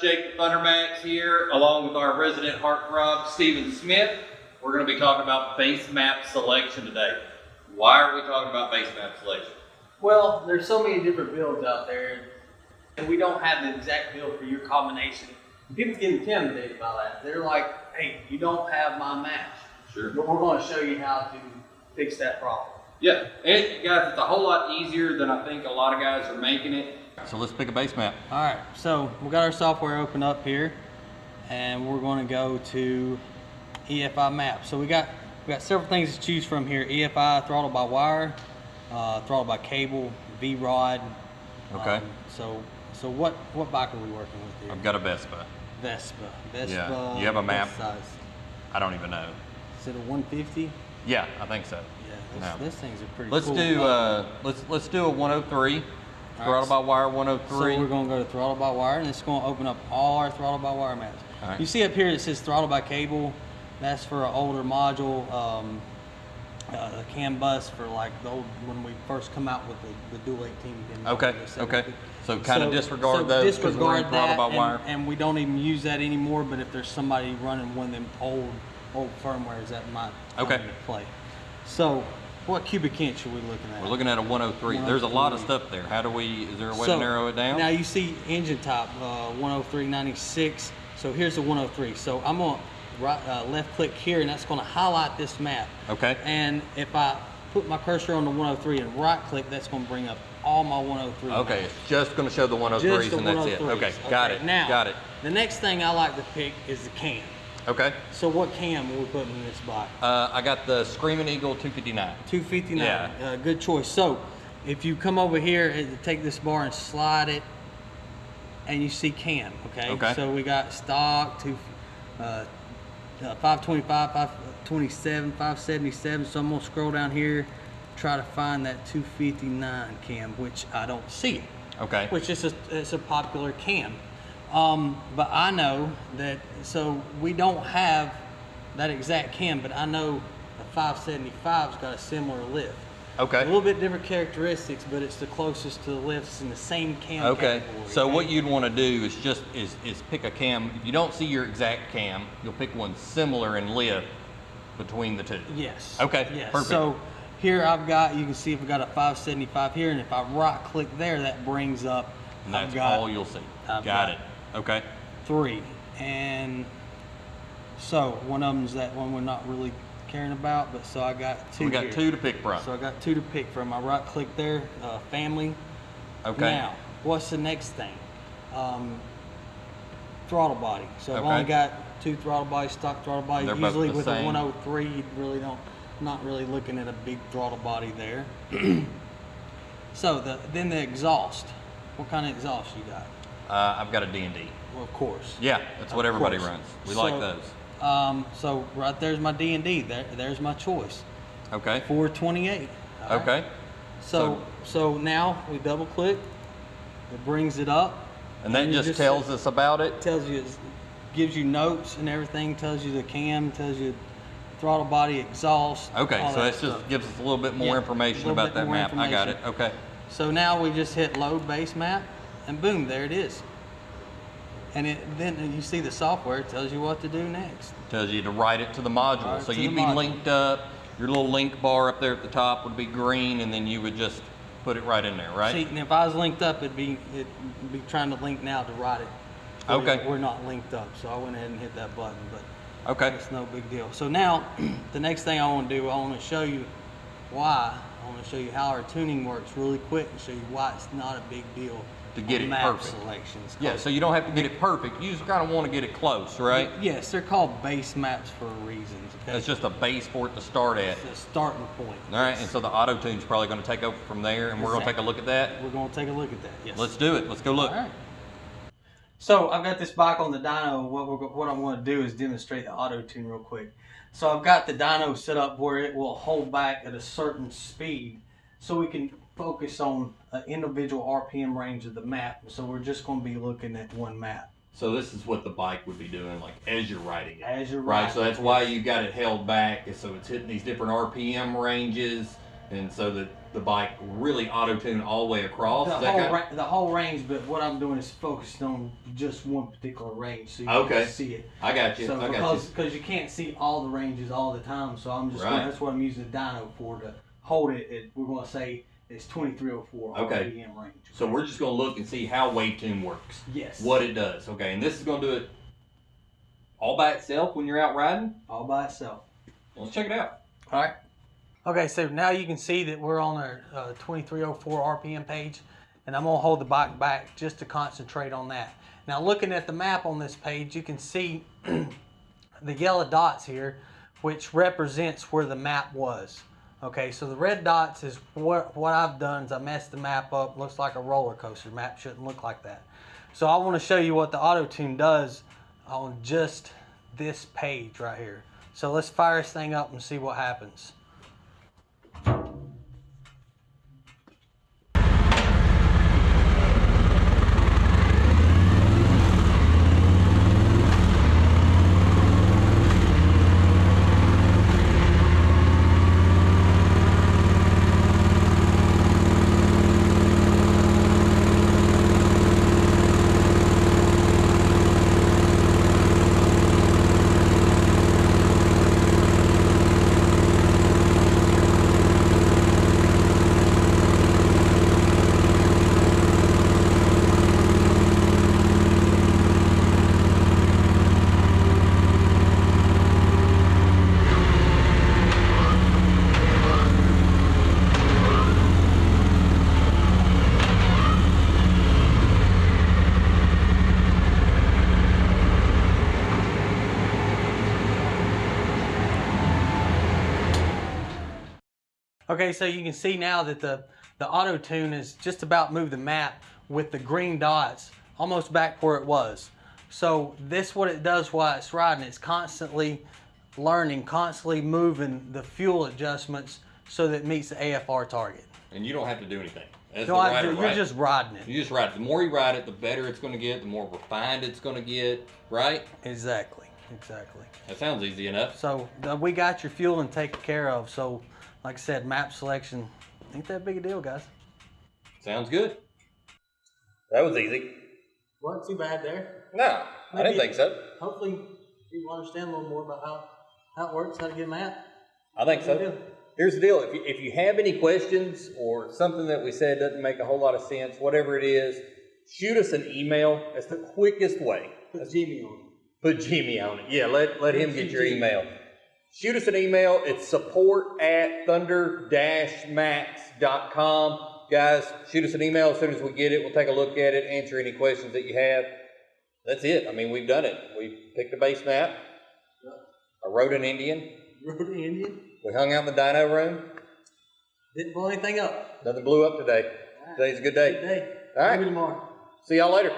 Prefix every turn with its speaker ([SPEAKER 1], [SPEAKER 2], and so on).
[SPEAKER 1] Jake the ThunderMax here, along with our resident heartthrob, Stephen Smith. We're going to be talking about base map selection today. Why are we talking about base map selection?
[SPEAKER 2] Well, there's so many different builds out there, and we don't have the exact build for your combination. People get intimidated by that. They're like, hey, you don't have my match.
[SPEAKER 1] Sure.
[SPEAKER 2] But we're going to show you how to fix that problem.
[SPEAKER 1] Yeah, and guys, it's a whole lot easier than I think a lot of guys are making it. So let's pick a base map.
[SPEAKER 2] All right, so we got our software open up here, and we're going to go to EFI map. So we got several things to choose from here. EFI, throttle by wire, throttle by cable, V-rod.
[SPEAKER 1] Okay.
[SPEAKER 2] So what bike are we working with here?
[SPEAKER 1] I've got a Vespa.
[SPEAKER 2] Vespa.
[SPEAKER 1] Yeah. You have a map?
[SPEAKER 2] Size?
[SPEAKER 1] I don't even know.
[SPEAKER 2] Is it a 150?
[SPEAKER 1] Yeah, I think so.
[SPEAKER 2] Yeah, those things are pretty
[SPEAKER 1] let's
[SPEAKER 2] cool.
[SPEAKER 1] Let's do a 103. Throttle by wire 103.
[SPEAKER 2] So we're going to go to throttle by wire, and it's going to open up all our throttle by wire maps.
[SPEAKER 1] Right.
[SPEAKER 2] You see up here it says throttle by cable. That's for an older module. The CAN bus for like the old, when we first come out with the dual 18 pin.
[SPEAKER 1] Okay. So kind of disregard those.
[SPEAKER 2] Disregard that,
[SPEAKER 1] by wire.
[SPEAKER 2] and we don't even use that anymore. But if there's somebody running one of them old firmwares, that might come into play. So, what cubic inch are we looking at?
[SPEAKER 1] We're looking at a 103. There's a lot of stuff there. How do we, is there a way to narrow it down?
[SPEAKER 2] Now you see engine type 10396. So here's the 103. So I'm going to left click here, and that's going to highlight this map.
[SPEAKER 1] Okay.
[SPEAKER 2] And if I put my cursor on the 103 and right click, that's going to bring up all my 103
[SPEAKER 1] Okay,
[SPEAKER 2] maps.
[SPEAKER 1] it's just going to show the 103s and that's it. Okay, got it.
[SPEAKER 2] Now,
[SPEAKER 1] got it.
[SPEAKER 2] The next thing I like to pick is the cam.
[SPEAKER 1] Okay.
[SPEAKER 2] So what cam are we putting in this bike?
[SPEAKER 1] I got the Screaming Eagle 259.
[SPEAKER 2] 259.
[SPEAKER 1] Yeah.
[SPEAKER 2] Good choice. So if you come over here and take this bar and slide it, and you see cam, okay? So we got stock to 525, 527, 577. So I'm gonna scroll down here, try to find that 259 cam, which I don't see it. Okay. Which is it's a popular cam. But I know that, so we don't have that exact cam, but I know the 575's got a similar lift. Okay. A little bit different characteristics, but it's the closest to the lifts in the same cam category.
[SPEAKER 1] So what you'd want to do is just pick a cam. If you don't see your exact cam, you'll pick one similar in lift between the two.
[SPEAKER 2] Yes.
[SPEAKER 1] Okay.
[SPEAKER 2] Yes.
[SPEAKER 1] Perfect.
[SPEAKER 2] So here I've got, you can see if I've got a 575 here, and if I right click there, that brings up.
[SPEAKER 1] And that's all you'll see. Got it. Okay.
[SPEAKER 2] 3. And so one of them's that one we're not really caring about, but so I got 2
[SPEAKER 1] We got
[SPEAKER 2] here.
[SPEAKER 1] 2 to pick from.
[SPEAKER 2] So I got 2 to pick from. I right click there, family.
[SPEAKER 1] Okay.
[SPEAKER 2] Now, what's the next thing? Throttle body. So I've only got 2 throttle bodies, stock throttle body.
[SPEAKER 1] They're
[SPEAKER 2] Usually
[SPEAKER 1] both the
[SPEAKER 2] with
[SPEAKER 1] same.
[SPEAKER 2] a 103, you really not really looking at a big throttle body there. So then the exhaust. What kind of exhaust you got?
[SPEAKER 1] I've got a D&D.
[SPEAKER 2] Well, of course.
[SPEAKER 1] Yeah, that's what everybody runs. We like those.
[SPEAKER 2] So right there's my D&D. There's my choice.
[SPEAKER 1] Okay.
[SPEAKER 2] 428.
[SPEAKER 1] Okay.
[SPEAKER 2] Right? So now we double click. It brings it up.
[SPEAKER 1] And that just tells us about it?
[SPEAKER 2] Tells you, gives you notes and everything. Tells you the cam. Tells you throttle body, exhaust.
[SPEAKER 1] Okay, so that just gives us a little bit more information about that map. I got it. Okay.
[SPEAKER 2] So now we just hit load base map, and boom, there it is. And then you see the software tells you what to do next.
[SPEAKER 1] Tells you to write it to the module. So you'd be linked up. Your little link bar up there at the top would be green, and then you would just put it right in there, right?
[SPEAKER 2] See, and if I was linked up, it'd be trying to link now to write it.
[SPEAKER 1] Okay.
[SPEAKER 2] We're not linked up, so I went ahead and hit that button, but
[SPEAKER 1] okay,
[SPEAKER 2] it's no big deal. So now, the next thing I want to do, I want to show you why. I want to show you how our tuning works really quick and show you why it's not a big deal
[SPEAKER 1] to get it
[SPEAKER 2] map
[SPEAKER 1] perfect.
[SPEAKER 2] Selections.
[SPEAKER 1] Yeah, so you don't have to get it perfect. You just kind of want to get it close, right?
[SPEAKER 2] Yes, they're called base maps for a reason. Okay?
[SPEAKER 1] That's just a base for it to start at.
[SPEAKER 2] It's a starting point.
[SPEAKER 1] All right, and so the AutoTune's probably going to take over from there, and we're going to take a look at that.
[SPEAKER 2] We're going to take a look at that. Yes.
[SPEAKER 1] Let's do it. Let's go look.
[SPEAKER 2] All right. So I've got this bike on the dyno. What I'm going to do is demonstrate the AutoTune real quick. So I've got the dyno set up where it will hold back at a certain speed, so we can focus on an individual RPM range of the map. So we're just going to be looking at one map.
[SPEAKER 1] So this is what the bike would be doing, like as you're riding it.
[SPEAKER 2] As you're riding.
[SPEAKER 1] Right. So that's why you got it held back, so it's hitting these different RPM ranges, And so that the bike really auto-tune all the way across.
[SPEAKER 2] The whole range, but what I'm doing is focused on just one particular range, so you can see it.
[SPEAKER 1] I got you.
[SPEAKER 2] So because you can't see all the ranges all the time, so I'm just that's what I'm using the dyno for, to hold it at, we're going to say it's 2304 RPM range.
[SPEAKER 1] So we're just going to look and see how WaveTune works.
[SPEAKER 2] Yes.
[SPEAKER 1] What it does. Okay, and this is going to do it all by itself when you're out riding?
[SPEAKER 2] All by itself.
[SPEAKER 1] Let's check it out.
[SPEAKER 2] All right. Okay, so now you can see that we're on our 2304 RPM page, and I'm going to hold the bike back just to concentrate on that. Now, looking at the map on this page, you can see the yellow dots here, which represents where the map was. Okay, so the red dots is what I've done is I messed the map up. Looks like a roller coaster. Map shouldn't look like that. So I want to show you what the AutoTune does on just this page right here. So let's fire this thing up and see what happens. Okay, so you can see now that the AutoTune is just about moved the map with the green dots almost back where it was. So this what it does while it's riding. It's constantly learning, constantly moving the fuel adjustments so that it meets the AFR target.
[SPEAKER 1] And you don't have to do anything. As
[SPEAKER 2] No, you're just riding it.
[SPEAKER 1] You just ride it. The more you ride it, the better it's going to get, the more refined it's going to get, right?
[SPEAKER 2] Exactly, exactly.
[SPEAKER 1] That sounds easy enough.
[SPEAKER 2] So we got your fueling taken care of. So like I said, map selection ain't that big a deal, guys.
[SPEAKER 1] Sounds good. That was easy.
[SPEAKER 2] Wasn't too bad there.
[SPEAKER 1] No, I didn't think so.
[SPEAKER 2] Hopefully you understand a little more about how it works, how to get a map.
[SPEAKER 1] I think so. Here's the deal. If you have any questions or something that we said doesn't make a whole lot of sense, whatever it is, shoot us an email. That's the quickest way.
[SPEAKER 2] Put Jimmy on it.
[SPEAKER 1] Put Jimmy on it. Yeah, let him get your email. Shoot us an email. It's support@thunder-max.com. Guys, shoot us an email as soon as we get it. We'll take a look at it, answer any questions that you have. That's it. I mean, we've done it. We picked a base map. I rode an Indian.
[SPEAKER 2] Rode an Indian?
[SPEAKER 1] We hung out in the dyno room.
[SPEAKER 2] Didn't blow anything up.
[SPEAKER 1] Nothing blew up today. Right. Today's a good day.
[SPEAKER 2] Good day.
[SPEAKER 1] All right.
[SPEAKER 2] Maybe tomorrow.
[SPEAKER 1] See y'all later.